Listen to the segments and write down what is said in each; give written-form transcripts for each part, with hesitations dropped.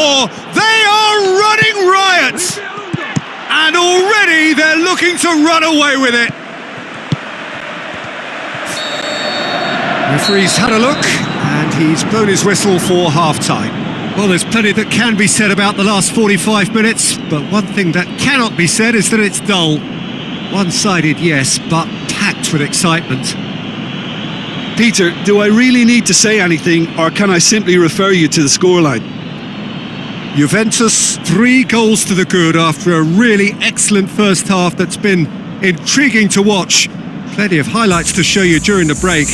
score. They are running riot. And already they're looking to run away with it. Referee's had a look, and he's blown his whistle for half-time. Well, there's plenty that can be said about the last 45 minutes, but one thing that cannot be said is that it's dull. One-sided, yes, but packed with excitement. Peter, do I really need to say anything, or can I simply refer you to the scoreline? Juventus, 3 goals to the good after a really excellent first half that's been intriguing to watch. Plenty of highlights to show you during the break.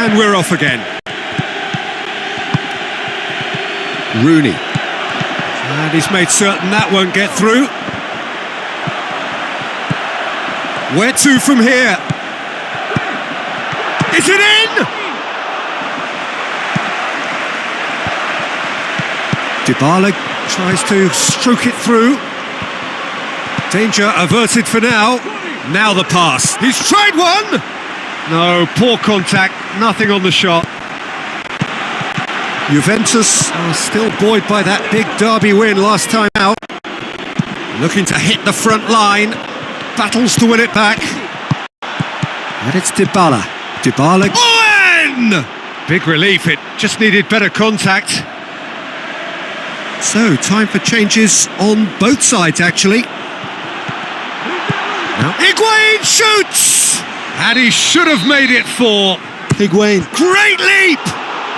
And we're off again. Rooney. And he's made certain that won't get through. Where to from here? Is it in? Dybala tries to stroke it through. Danger averted for now. Now the pass. He's tried one! No, poor contact, nothing on the shot. Juventus are still buoyed by that big derby win last time out. Looking to hit the front line. Battles to win it back. And it's Dybala. Dybala. Oh, big relief, it just needed better contact. So, time for changes on both sides, actually. Now, Higuain shoots! And he should have made it 4. Higuain. Great leap!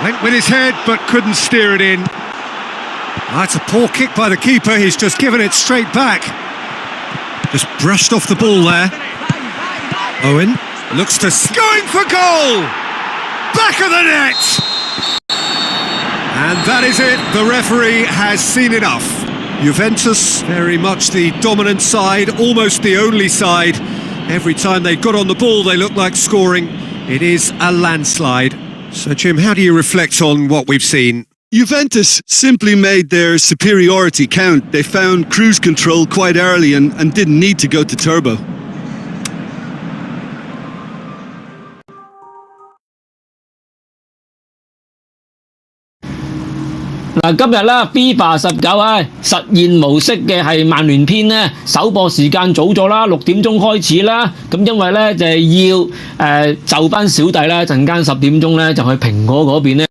Went with his head, but couldn't steer it in. That's a poor kick by the keeper. He's just given it straight back. Just brushed off the ball there. Owen looks to... Going for goal! Back of the net! And that is it. The referee has seen enough. Juventus, very much the dominant side, almost the only side. Every time they got on the ball, they looked like scoring. It is a landslide. So, Jim, how do you reflect on what we've seen? Juventus simply made their superiority count. They found cruise control quite early and didn't need to go to turbo.嗱，今日啦 FIFA19啊，實現模式嘅係曼聯篇咧，首播時間早咗啦，6點鐘開始啦。咁因為咧就係要就班小弟啦，陣間10點鐘咧就去蘋果嗰邊咧。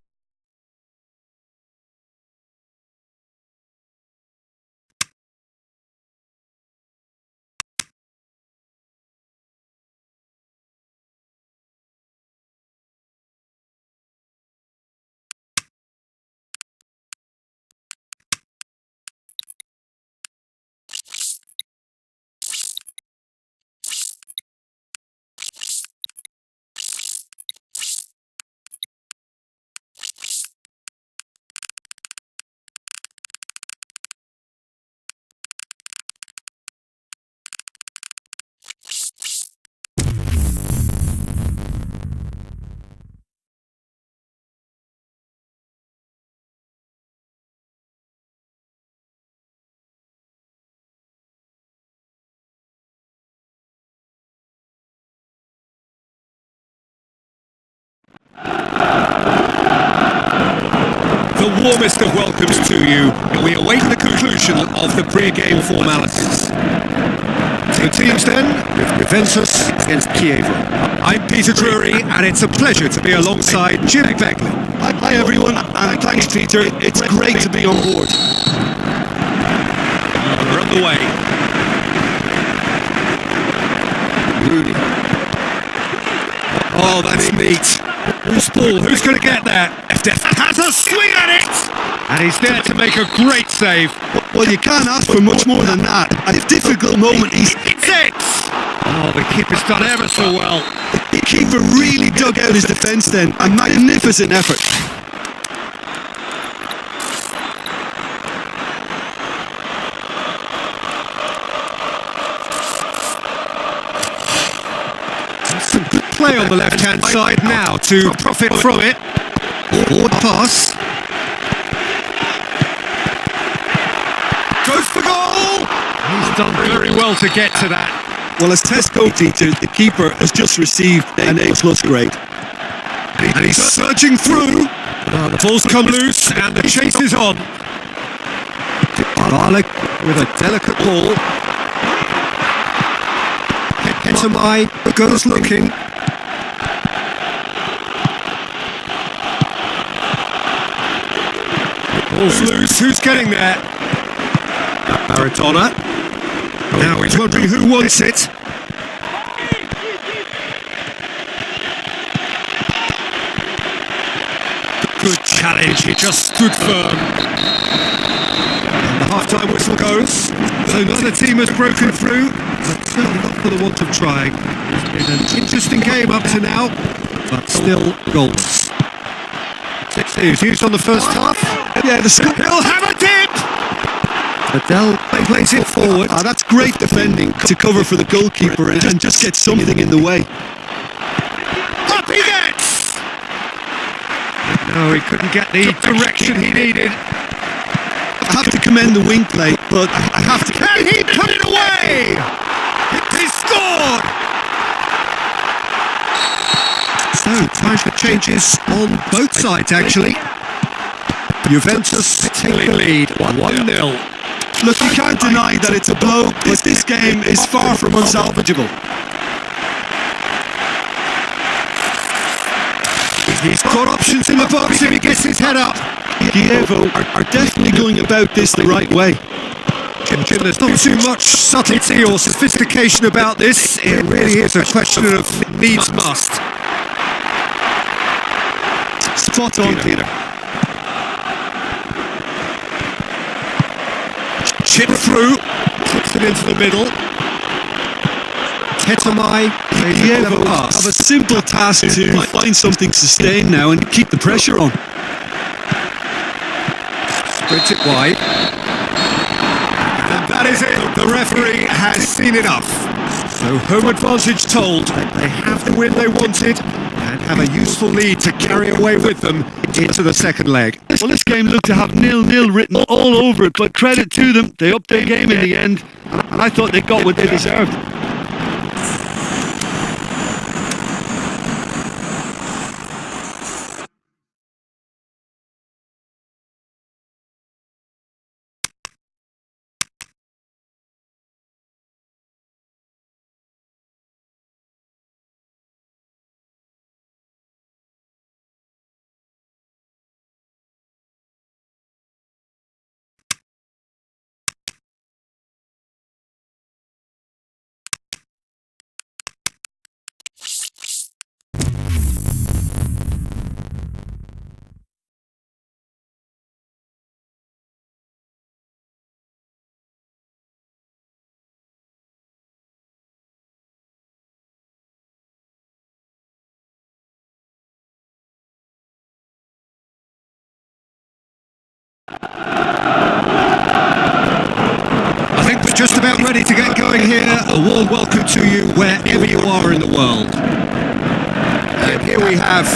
The warmest of welcomes to you. We await the conclusion of the pre-game formalities. Two teams then, Juventus against Kiev. I'm Peter Drury, and it's a pleasure to be alongside Jim Beckley. Hi everyone, and thanks Peter, it's great to be on board. We're on the way. Rooney. Oh, that's neat. Who's ball? Who's going to get there? FDF has a swing at it! And he's there to make a great save. Well, you can't ask for much more than that. At a difficult moment, It's it! Oh, the keeper's done ever so well. The keeper really dug out his defence then. A magnificent effort. Some good play on the left-hand side now to profit from it. Forward pass. Goes for goal! He's done very well to get to that. Well, as test goal teacher, the keeper has just received an A+ grade. And he's surging through. The ball's come loose and the chase is on. Barlick with a delicate ball. Hetamai goes looking. Ball's loose, who's getting there? Maradona. Now he's wondering who wants it. Good challenge, he just stood firm. And the half-time whistle goes. So neither team has broken through, but certainly not for the want of trying. It's been an interesting game up to now, but still goalless. 6 is used on the first half. Yeah, the score. He'll have a dip! Adele plays it forward. That's great defending to cover for the goalkeeper and just get something in the way. Up he gets! No, he couldn't get the direction he needed. I have to commend the wing play, but I have to... Can he put it away? He scored! So, time for changes on both sides, actually. Juventus take the lead, 1-0. Look, you can't deny that it's a blow, but this game is far from unsalvageable. He's got options in the box if he gets his head up. Kievo are definitely going about this the right way. Jim, there's not too much subtlety or sophistication about this. It really is a question of needs must. Spot on, Peter. Chip through, puts it into the middle. Hetamai Kievo have a simple task to find something sustained now and keep the pressure on. Sprints it wide. And that is it. The referee has seen enough. So home advantage told. They have the win they wanted and have a useful lead to carry away with them into the second leg. Well, this game looked to have 0-0 written all over it, but credit to them, they upped their game in the end, and I thought they got what they deserved. I think we're just about ready to get going here. A warm welcome to you wherever you are in the world. And here we have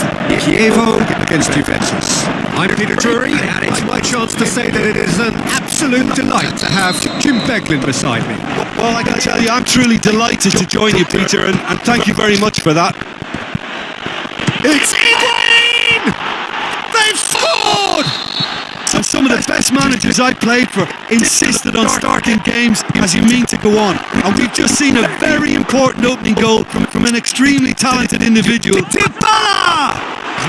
Chievo against Juventus. I'm Peter Drury, and it's my chance to say that it is an absolute delight to have Jim Beglin beside me. Well, I can tell you, I'm truly delighted to join you, Peter, and thank you very much for that. It's in! They've scored! And some of the best managers I played for insisted on starting games as you mean to go on. And we've just seen a very important opening goal from an extremely talented individual. Dybala!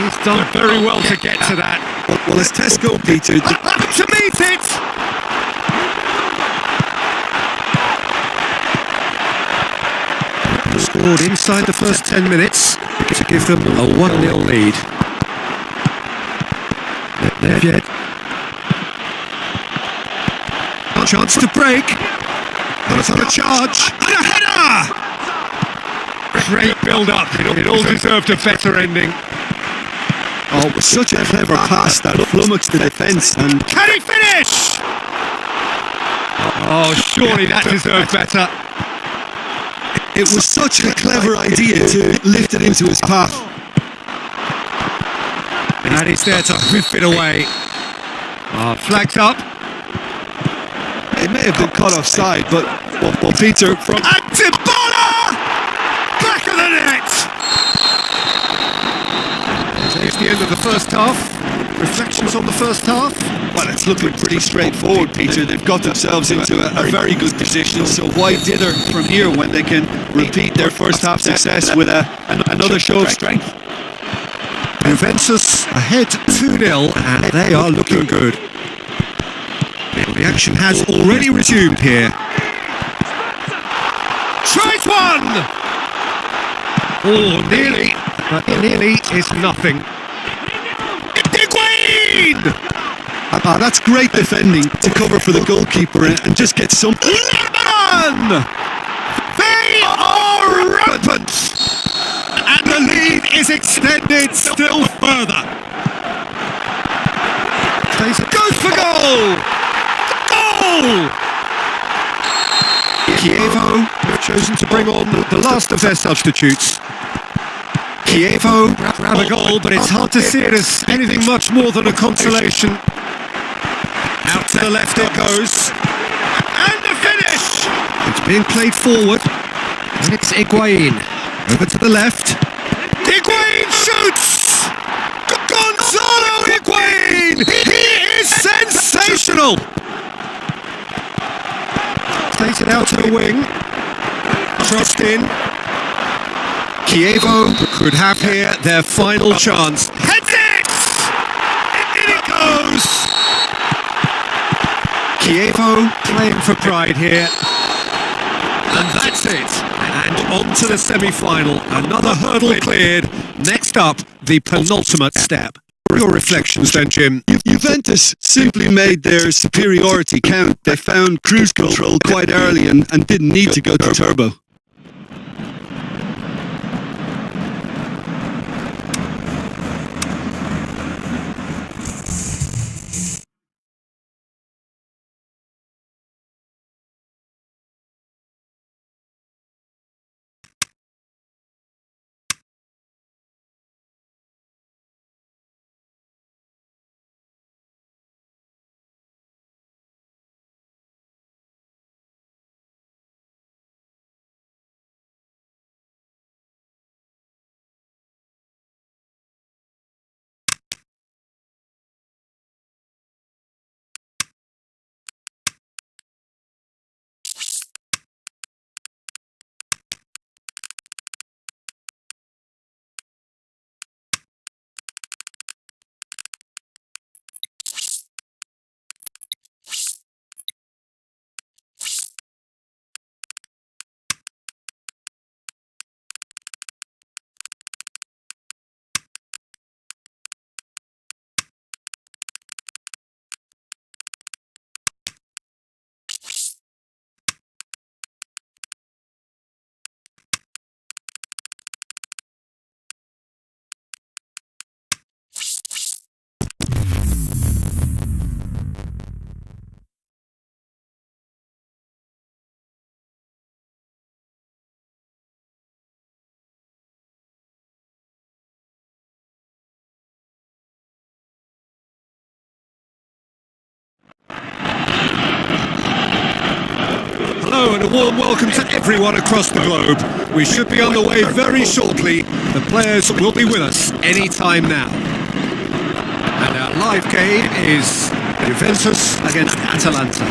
He's done very well to get to that. Well, as test goal, Peter... To meet it! Scored inside the first 10 minutes to give them a 1-0 lead. Nedved. Chance to break. Got on a charge. And a header! Great build-up. It all deserved a better ending. Oh, it was such a clever pass that flummoxed the defence. And can he finish? Oh, surely that deserved better. It was such a clever idea to lift it into his path. And And he's there to whip it away. Flags up. It may have been caught offside, but well, Peter from Antibola! Back of the net! It's the end of the first half. Reflections on the first half? Well, it's looking pretty straightforward, Peter. They've got themselves into a very good position, so why dither from here when they can repeat their first half success with another show of strength? Juventus ahead 2-0, and they are looking good. The action has already resumed here. Tries one! Oh, nearly. But nearly is nothing. That's great defending to cover for the goalkeeper and just get something. Lebanon! They are rampant! And the lead is extended still further. Goes for goal! Goal! Chievo have chosen to bring on the last of their substitutes. Chievo grab a goal, but it's hard to see it as anything much more than a consolation. Out to the left it goes. And the finish! It's being played forward. And it's Higuain. Over to the left. Higuain shoots! Gonzalo Higuain! He is sensational! Takes it out to the wing. Trust in. Chievo could have here their final chance. Heads it! In it goes! Chievo playing for pride here. And that's it. And on to the semi-final. Another hurdle cleared. Next up, the penultimate step. Your reflections then, Jim. Juventus simply made their superiority count. They found cruise control quite early and didn't need to go to turbo. Hello and a warm welcome to everyone across the globe. We should be on the way very shortly. The players will be with us any time now. And our live game is Juventus against Atalanta.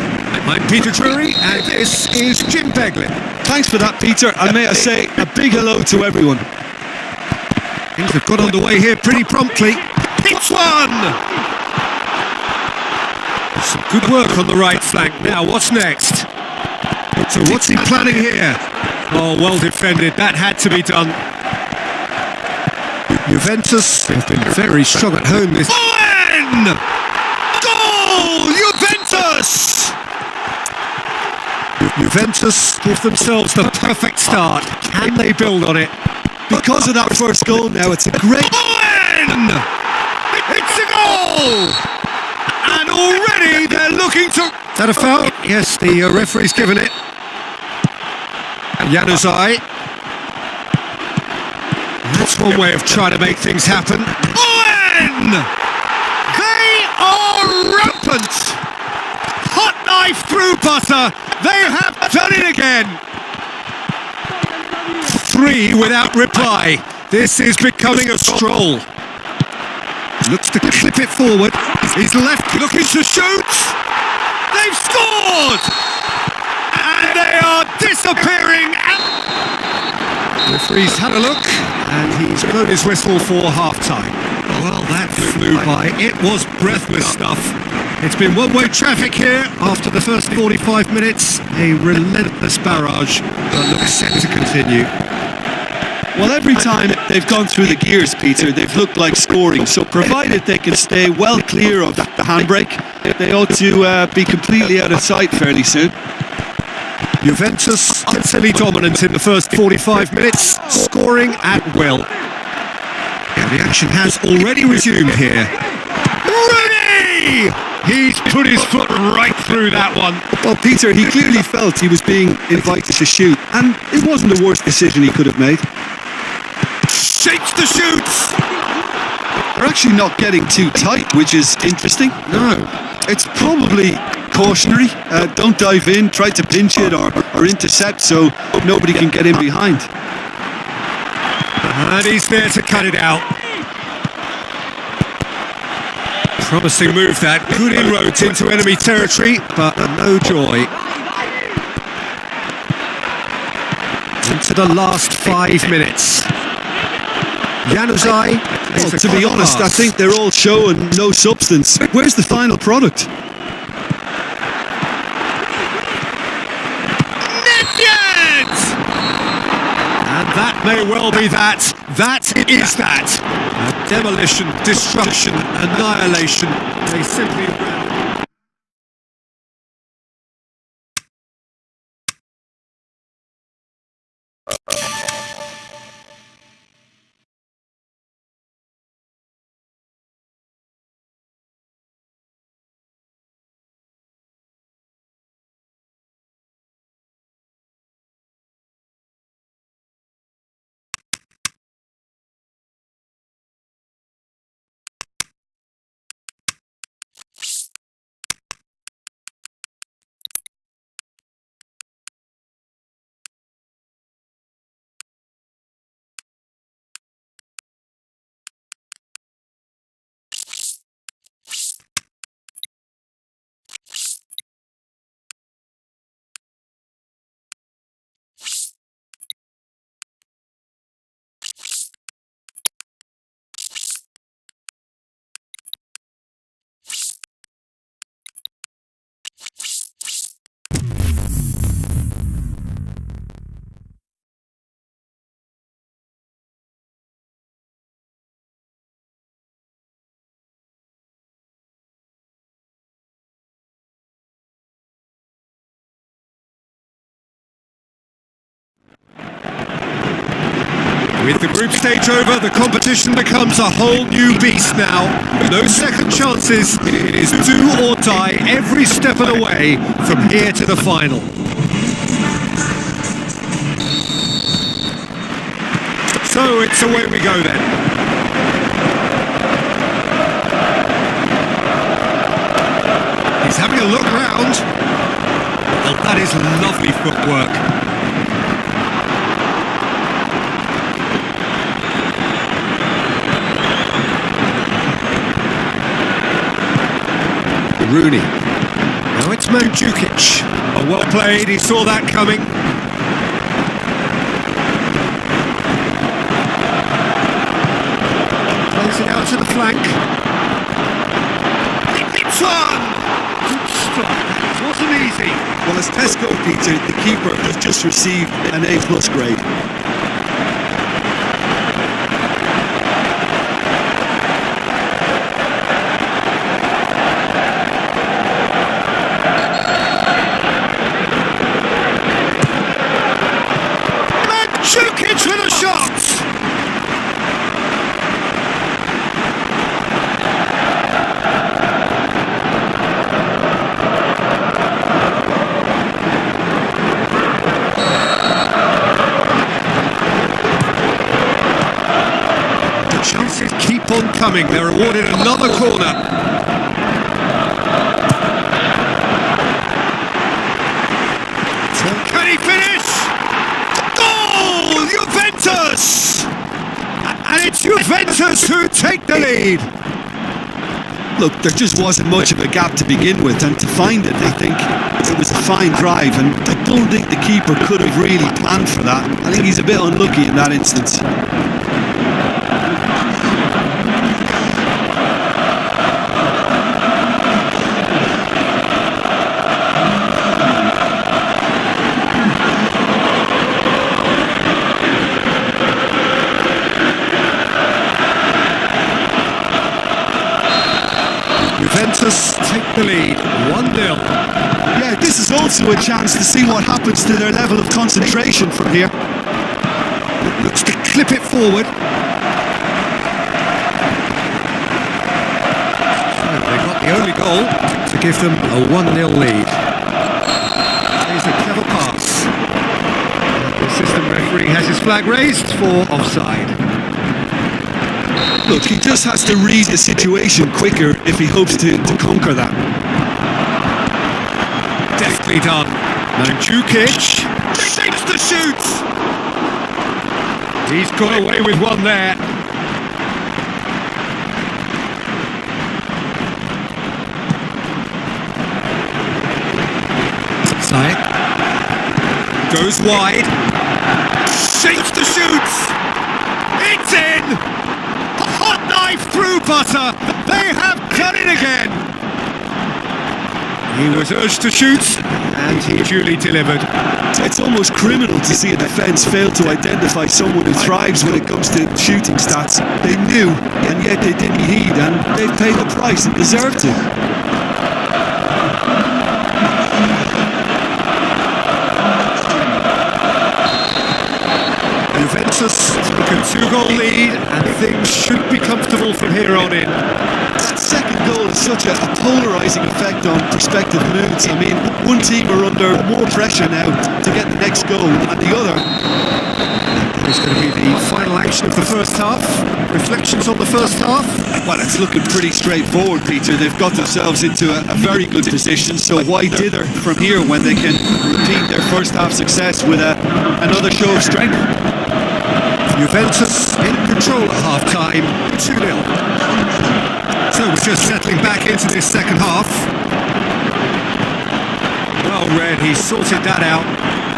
I'm Peter Drury and this is Jim Beglin. Thanks for that, Peter, and may I say a big hello to everyone. Things have got underway here pretty promptly. Hits one! Some good work on the right flank. Now, what's next? So what's he planning here? Oh, well defended. That had to be done. Juventus have been very strong at home this... Owen! Goal! Juventus! Juventus give themselves the perfect start. Can they build on it? Because of that first goal now, it's a great... Owen! It's a goal! And already they're looking to... Is that a foul? Yes, the referee's given it. Januzaj. That's one way of trying to make things happen. Owen! again! They are rampant! Hot knife through butter! They have done it again! 3 without reply. This is becoming a stroll. Looks to clip it forward. He's left looking to shoot! They've scored! And they are disappearing out! The referee's had a look, and he's blown his whistle for half-time. Well, that flew by. It was breathless stuff. It's been one-way traffic here after the first 45 minutes. A relentless barrage that looks set to continue. Well, every time they've gone through the gears, Peter, they've looked like scoring. So provided they can stay well clear of the handbrake, they ought to be completely out of sight fairly soon. Juventus utterly dominant in the first 45 minutes, scoring at will. Yeah, the action has already resumed here. Ready! He's put his foot right through that one. Well, Peter, he clearly felt he was being invited to shoot, and it wasn't the worst decision he could have made. Shapes the shoots! They're actually not getting too tight, which is interesting. No. It's probably cautionary. Don't dive in, try to pinch it or intercept so nobody can get in behind. And he's there to cut it out. Promising move that. Good inroads into enemy territory, but no joy. Into the last 5 minutes. Januzaj. Well, to be honest, I think they're all show and no substance. Where's the final product? And that may well be that. That is that. Demolition, destruction, annihilation. They simply ran. With the group stage over, the competition becomes a whole new beast now. No second chances. It is do or die every step of the way from here to the final. So it's away we go then. He's having a look round. Well, that is lovely footwork. Rooney. Now it's Mandzukic. Oh, well played, he saw that coming. Plays it out to the flank. It's on! Good strike, that wasn't easy. Well, as Tesco, Peter, the keeper has just received an A+ grade. Mandzukic with a shot! The chances keep on one coming. They're awarded another corner. So can he finish? Goal! Juventus! And it's Juventus who take the lead. Look, there just wasn't much of a gap to begin with, and to find it, I think it was a fine drive, and I don't think the keeper could have really planned for that. I think he's a bit unlucky in that instance. Juventus take the lead, 1-0. Yeah, this is also a chance to see what happens to their level of concentration from here. Looks to clip it forward. So they got the only goal to give them a 1-0 lead. Here's a clever pass. The assistant referee has his flag raised for offside. Look, he just has to read the situation quicker if he hopes to conquer that. Deftly done. Mandzukic shapes the shoot. He's got away with one there. Sai goes wide. Shapes the shoot. It's in. Hot knife through butter. They have done it again. He was urged to shoot, and he duly delivered. It's almost criminal to see a defence fail to identify someone who thrives when it comes to shooting stats. They knew, and yet they didn't heed, and they've paid the price and deserved to. Juventus take a 2-goal lead, and things should be comfortable from here on in. That second goal has such a polarising effect on prospective moods. I mean, one team are under more pressure now to get the next goal, and the other... It's going to be the final action of the first half. Reflections on the first half? Well, it's looking pretty straightforward, Peter. They've got themselves into a very good position, so why dither from here when they can repeat their first half success with another show of strength? Juventus in control at half-time, 2-0. So we're just settling back into this second half. Well read, he sorted that out.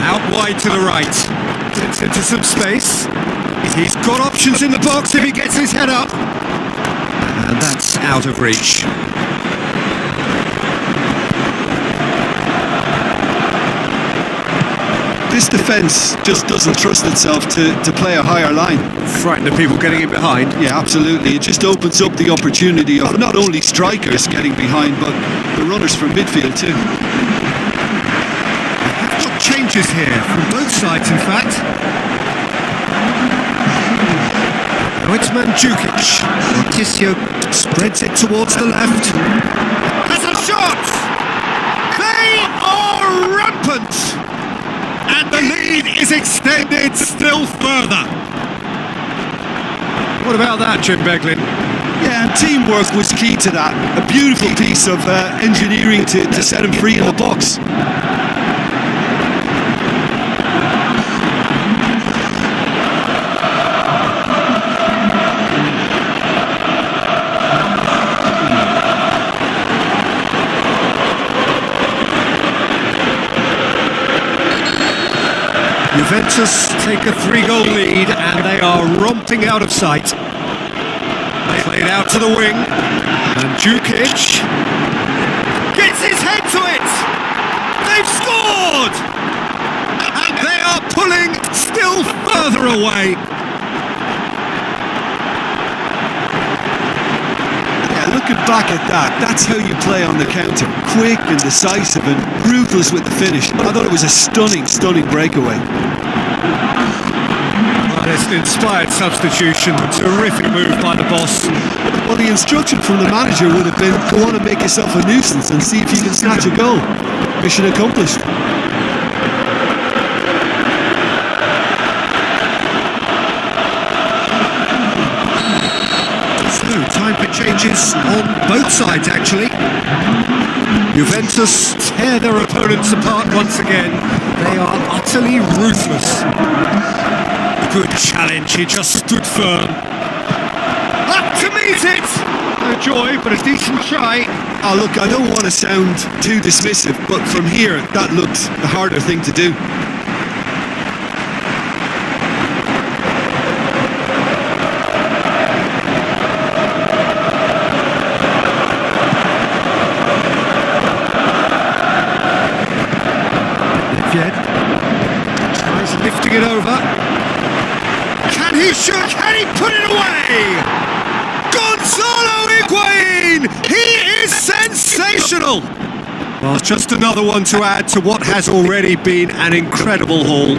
Out wide to the right. Gets into some space. He's got options in the box if he gets his head up. And that's out of reach. This defence just doesn't trust itself to play a higher line. Frightened of people getting in behind. Yeah, absolutely. It just opens up the opportunity of not only strikers getting behind, but the runners from midfield too. They've got changes here from both sides, in fact. Now it's Mandzukic. Morticio spreads it towards the left. Has a shot! They are rampant! And the lead is extended still further. What about that, Jim Beglin? Yeah, and teamwork was key to that. A beautiful piece of engineering to set him free in the box. Juventus take a 3-goal lead, and they are romping out of sight. They played out to the wing, and Mandzukic gets his head to it. They've scored, and they are pulling still further away. Yeah, looking back at that, that's how you play on the counter. Quick and decisive and ruthless with the finish. I thought it was a stunning breakaway. It's an inspired substitution, terrific move by the boss. Well, the instruction from the manager would have been, go on and make yourself a nuisance and see if you can snatch a goal. Mission accomplished. So changes on both sides, actually. Juventus tear their opponents apart once again. They are utterly ruthless. Good challenge, he just stood firm. Up to meet it! No joy, but a decent try. Oh, look, I don't want to sound too dismissive, but from here, that looks the harder thing to do. Tries lifting it over. Can he shoot? Can he put it away? Gonzalo Higuain! He is sensational! Well, just another one to add to what has already been an incredible haul.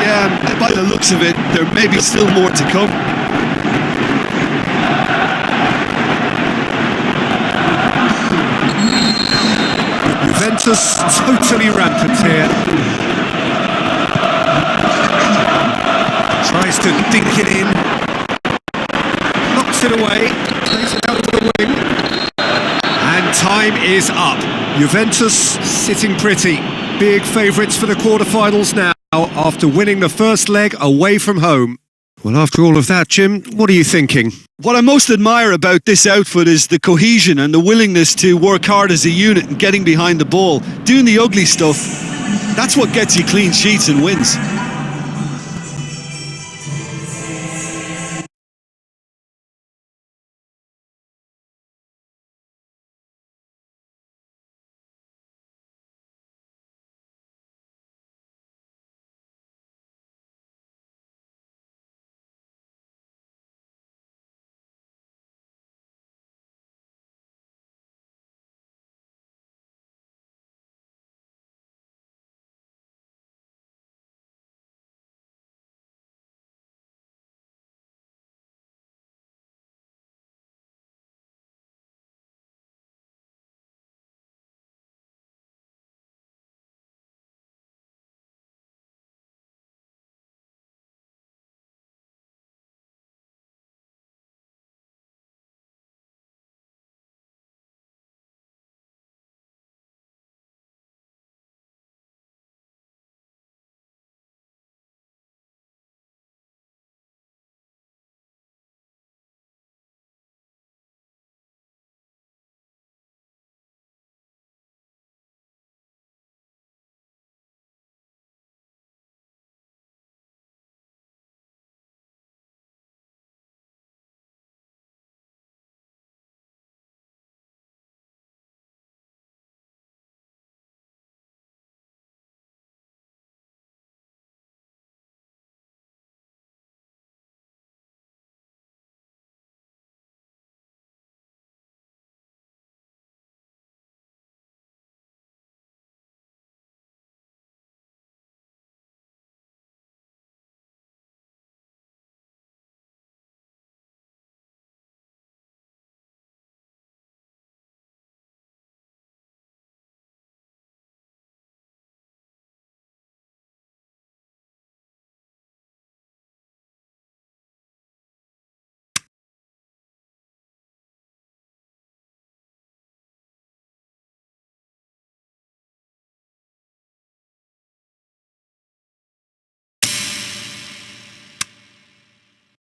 Yeah, by the looks of it, there may be still more to come. Juventus totally rampant here. Tries to dink it in. Knocks it away. Plays it out to the wing. And time is up. Juventus sitting pretty. Big favourites for the quarterfinals now after winning the first leg away from home. Well, after all of that, Jim, what are you thinking? What I most admire about this outfit is the cohesion and the willingness to work hard as a unit and getting behind the ball. Doing the ugly stuff, that's what gets you clean sheets and wins.